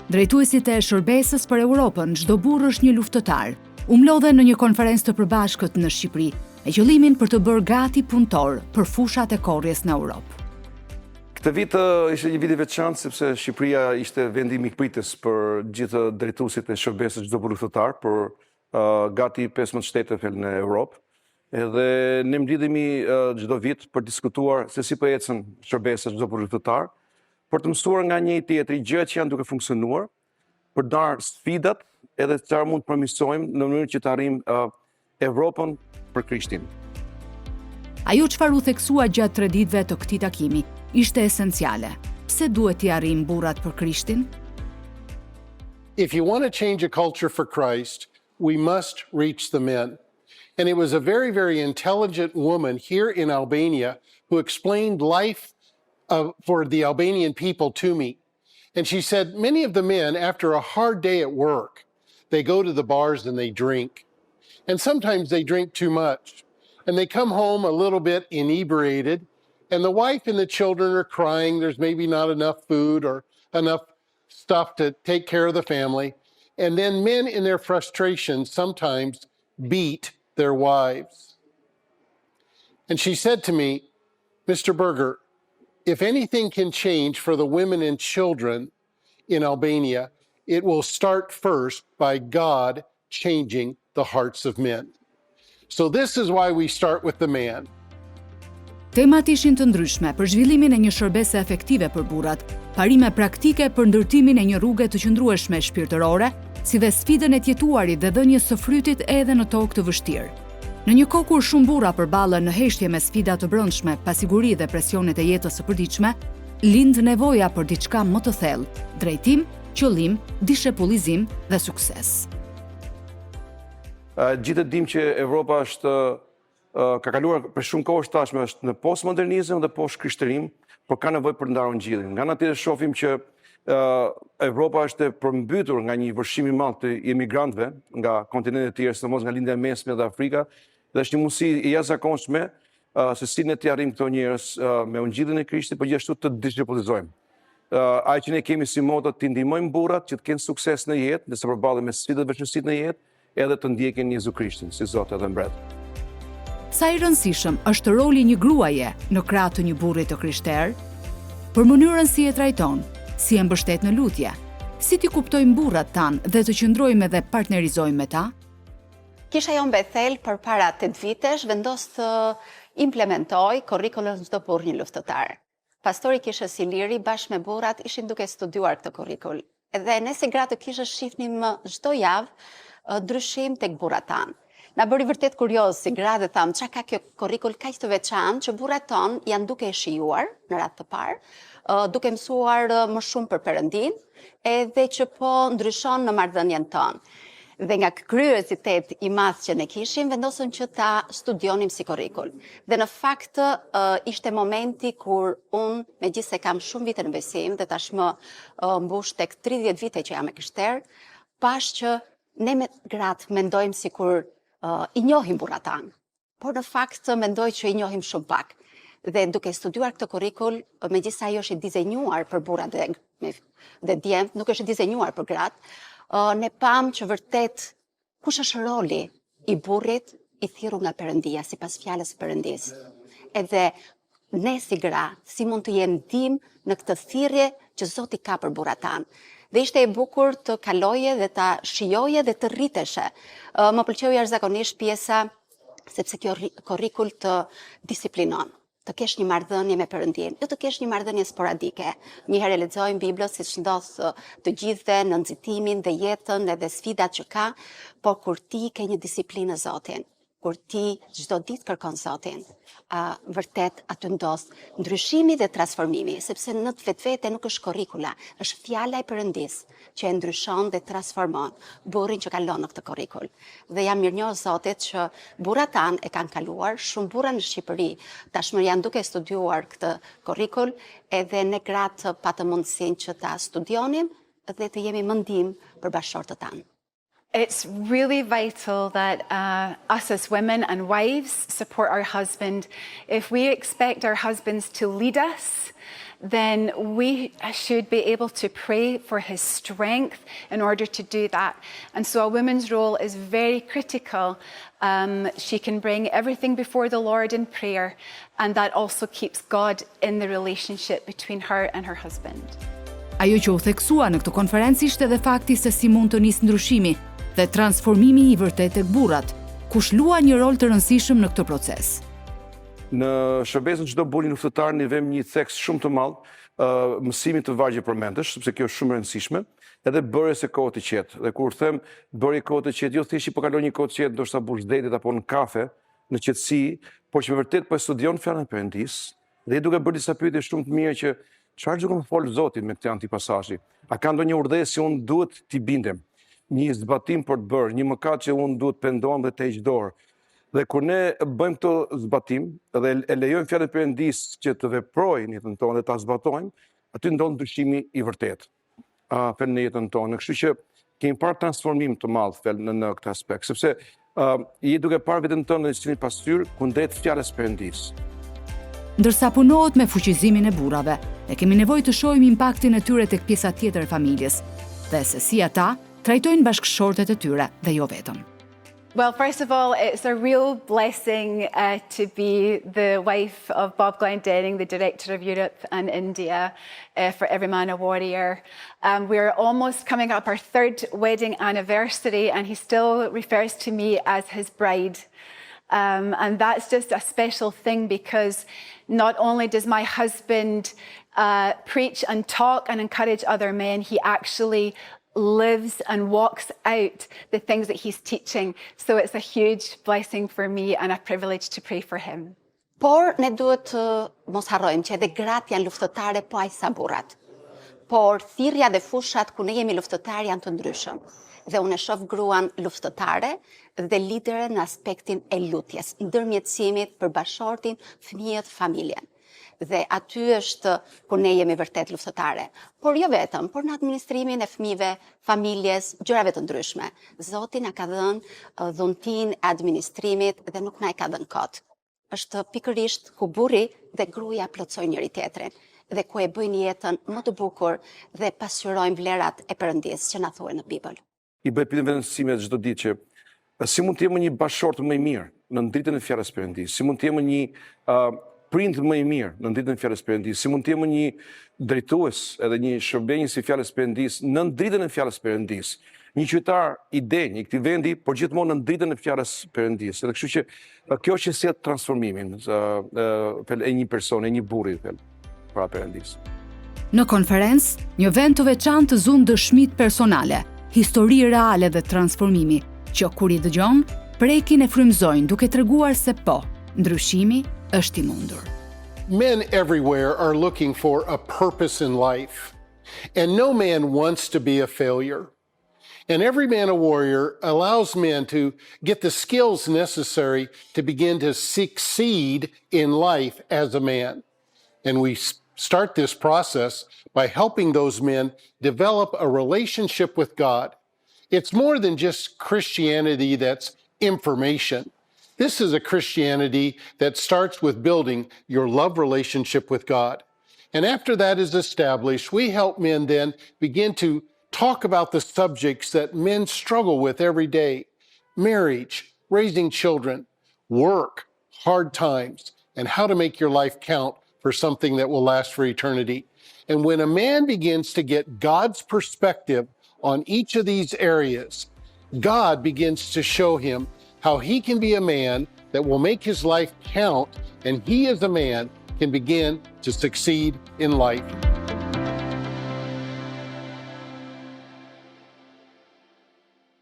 Drejtuesit e shërbesës për Europën, çdo burr është një luftëtar, u mlodhen në një konferencë të përbashkët në Shqipëri, me qëllimin për të bërë gati punëtor për fushat e korrjes në Europë. Këtë vit ishte një vit i veçantë sepse Shqipëria ishte vendi i mikpritjes për gjithë drejtuesit e shërbesës çdo luftëtar për gati 15 shtete në Europë. Edhe ne mblidhemi çdo vit për diskutuar se si po ecën shërbesës çdo luftëtar, për të mësuar nga njëri tjetri gjërat që janë duke funksionuar, për darë sfidat edhe çfarë mund të përmirësojmë në mënyrë që të arrijmë Europën për Krishtin. Ajo çfarë u theksua gjatë 3 ditëve të këtij takimi ishte esenciale. Pse duhet t'i arrijmë burrat për Krishtin? If you want to change a culture for Christ, we must reach the men. And it was a very, very intelligent woman here in Albania who explained life for the Albanian people to me. And she said, many of the men, after a hard day at work, they go to the bars and they drink. And sometimes they drink too much. And they come home a little bit inebriated, and the wife and the children are crying. There's maybe not enough food or enough stuff to take care of the family. And then men in their frustration sometimes beat their wives. And she said to me, Mr. Berger, if anything can change for the women and children in Albania, it will start first by God changing the hearts of men. So this is why we start with the man. Temat ishin të ndryshme për zhvillimin e një shërbese efektive për burrat, parime praktike për ndërtimin e një rruge të qëndrueshme shpirtërore, si dhe sfidën e tjetuarit dhe dhënies së frytit edhe në tokë të vështirë. Në një kohë kur shumë burra përballen në heshtje me sfida të brendshme, pasiguri dhe presionet e jetës së përditshme, lind nevoja për diçka më të thellë, drejtim, qëllim, dishepullizim dhe sukses. Gjithë dim që Evropa ka kaluar për shumë kohë tashmë është në postmodernizëm dhe post-krishtërim, por ka nevojë për ndarë ngjillin. Nga ana tjetër shohim që Evropa është përmbytur nga një vërshim i madh të emigrantëve nga kontinentet e tjerë, sidomos nga lindja e mesme dhe Afrika, dhe është një mundësi e jashtëzakonshme se si ne të arrijmë këto njerëz me ungjillin e Krishtit, por gjithashtu të dishepullizojmë. Ai që ne kemi si moto të ndihmojmë burrat që të kenë sukses në jetë, nëse përballen me sfida dhe vështirësitë në jetë, edhe të ndjekin Jezu Krishtin si Zot edhe Mbret. Sa i rëndësishëm është roli një gruaje në krah të një burri të krishterë, për mënyrën si e trajton, si e mbështet në lutje, si t'i kuptojmë burrat tanë dhe të qëndrojmë dhe partnerizojmë me ta? Kisha jon Bethel për para 8 vitesh vendos të implementoj kurrikullën çdo burr një luftëtar. Pastori Kishës Iliri bashkë me burrat ishin duke studiuar këtë kurrikull. Edhe ne si gratë të kishës shihnim çdo javë ndryshim tek burrat tanë. Na bëri vërtet kurioz si gra dhe tham, çka ka kjo kurrikull kaq të veçantë që burrat ton janë duke e shijuar në radhë të parë, duke mësuar më shumë për Perëndin, edhe që po ndryshon në marrëdhënien tonë. Dhe nga kuriozitet i madh që ne kishim, vendosëm që ta studionim si kurrikull. Dhe në fakt ishte momenti kur unë, megjithëse kam shumë vite në besim dhe tashmë mbush tek 30 vite që jam e krishterë, pash që ne me gratë mendojmë sikur i njohim burrat tanë, por në fakt mendoj që i njohim shumë pak. Dhe duke studiuar këtë kurrikull, megjithëse ajo është i dizenjuar për burrat dhe djemt, nuk është i dizenjuar për gratë, ne pam që vërtet kush është roli i burrit i thirrur nga Perëndia, sipas fjalës së Perëndis. Edhe ne si gra, si mund të jemi ndihmë në këtë thirrje që Zoti ka për burrat tanë. Dhe ishte e bukur të kaloje dhe ta shijoje dhe të rriteshe. Më pëlqeu jashtëzakonisht pjesa sepse kjo kurrikull të disiplinon, të kesh një marrëdhënie me Perëndin, jo të kesh një marrëdhënie sporadike. Një herë lexojmë Biblën siç ndodh të gjithëve në nxitimin dhe jetën edhe sfidat që ka, por kur ti ke një disiplinë në Zotin, kur ti çdo ditë kërkon Zotin, vërtet aty ndodh ndryshimi dhe transformimi, sepse në vetvete nuk është kurrikula, është fjala e Perëndis që e ndryshon dhe transformon burrin që kalon në këtë kurrikull. Dhe jam mirënjohës Zotit që burrat tanë e kanë kaluar, shumë burra në Shqipëri tashmë janë duke studiuar këtë kurrikull, edhe ne gratë patëm mundësinë që ta studionim dhe të jemi më ndihmë për bashkëshortët tanë. It's really vital that us as women and wives support our husband. If we expect our husbands to lead us, then we should be able to pray for his strength in order to do that. And so a woman's role is very critical. She can bring everything before the Lord in prayer, and that also keeps God in the relationship between her and her husband. Ajo që u theksua në këtë konferencë ishte edhe fakti se si mund të nisë ndryshimi dhe transformimi i vërtet tek burrat, kush lua një rol të rëndësishëm në këtë proces. Në shërbesën çdo burri luftëtar ne vëmë një theks shumë të madh, mësimit të vargje përmendesh, sepse kjo është shumë e rëndësishme, edhe bërjes së kohë të qetë. Dhe kur them bërje kohë të qetë, jo thjesht i po kalon një kohë të qetë ndoshta bursdetit apo në kafe, në qetësi, por që me vërtet po studion fjalën e Perëndis, dhe duke bërë disa pyetje shumë të mira që çfarë duhet të fol Zoti me këtë antipasazhi? A ka ndonjë urdhësi që unë duhet t'i bindem? Një zbatim për të bërë, një mëkat që unë duhet pendohem dhe të heq dorë. Dhe kur ne bëjmë këtë zbatim dhe e lejojmë fjalën e Perëndis që të veprojë në jetën tonë dhe ta zbatojmë, aty ndodh ndryshimi i vërtetë në jetën tonë. Kështu që kemi parë transformim të madh në këtë aspekt, sepse je duke parë veten tonë në cilin pasqyrë kundrejt fjalës së Perëndis. Ndërsa punohet me fuqizimin e burrave, ne kemi nevojë të shohim impaktin e tyre tek pjesa tjetër e familjes, dhe se si ata trajtojnë bashkëshortet e tyre dhe jo vetëm. Well, first of all, it's a real blessing to be the wife of Bob Glendenning, the Director of Europe and India for Every Man a Warrior. We're almost coming up our 3rd wedding anniversary, and he still refers to me as his bride. And that's just a special thing, because not only does my husband preach and talk and encourage other men, he actually lives and walks out the things that he's teaching. So it's a huge blessing for me and a privilege to pray for him. Por ne duhet të mos harrojmë që edhe gratë janë luftëtare po aq sa burrat. Por thirrja dhe fushat ku ne jemi luftëtar janë të ndryshëm. Dhe unë e shoh gruan luftëtare dhe lidere në aspektin e lutjes, ndërmjetësimit për bashortin, fëmijët, familjen. Dhe aty është ku ne jemi vërtet luftëtare. Por jo vetëm, por në administrimin e fëmijëve, familjes, gjërave të ndryshme. Zoti na ka dhënë dhuntin e administrimit dhe nuk na e ka dhënë kot. Është pikërisht ku burri dhe gruaja plotësojnë njëri tjetrin dhe ku e bëjnë jetën më të bukur dhe pasqyrojnë vlerat e Perëndis që na thuhen në Bibël. I bëj pyetje vetëm sime çdo ditë që si mund të jemi një bashkëshort më i mirë në dritën e fjalës së Perëndis, si mund të jemi një prind më i mirë në dritën e fjalës së Perëndis, si mund të jemi një drejtues edhe një shërbënjës i fjalës së Perëndis në dritën e fjalës së Perëndis. Një qytetar i denj i këtij vendi, por gjithmonë në dritën e fjalës së Perëndis. Edhe kështu që kjo që sjell transformimin e një personi, e një burri para Perëndis. Në konferencë, një vend të veçantë të zun dëshmitë personale, histori reale dhe transformimi, që kur i dëgjon, prekin e frymëzojnë duke treguar se po, ndryshimi është i mundur. Men everywhere are looking for a purpose in life, and no man wants to be a failure. And Every Man a Warrior allows men to get the skills necessary to begin to succeed in life as a man. And we start this process by helping those men develop a relationship with God. It's more than just Christianity that's information. This is a Christianity that starts with building your love relationship with God. And after that is established, we help men then begin to talk about the subjects that men struggle with every day: marriage, raising children, work, hard times, and how to make your life count for something that will last for eternity. And when a man begins to get God's perspective on each of these areas, God begins to show him how he can be a man that will make his life count, and he as a man can begin to succeed in life.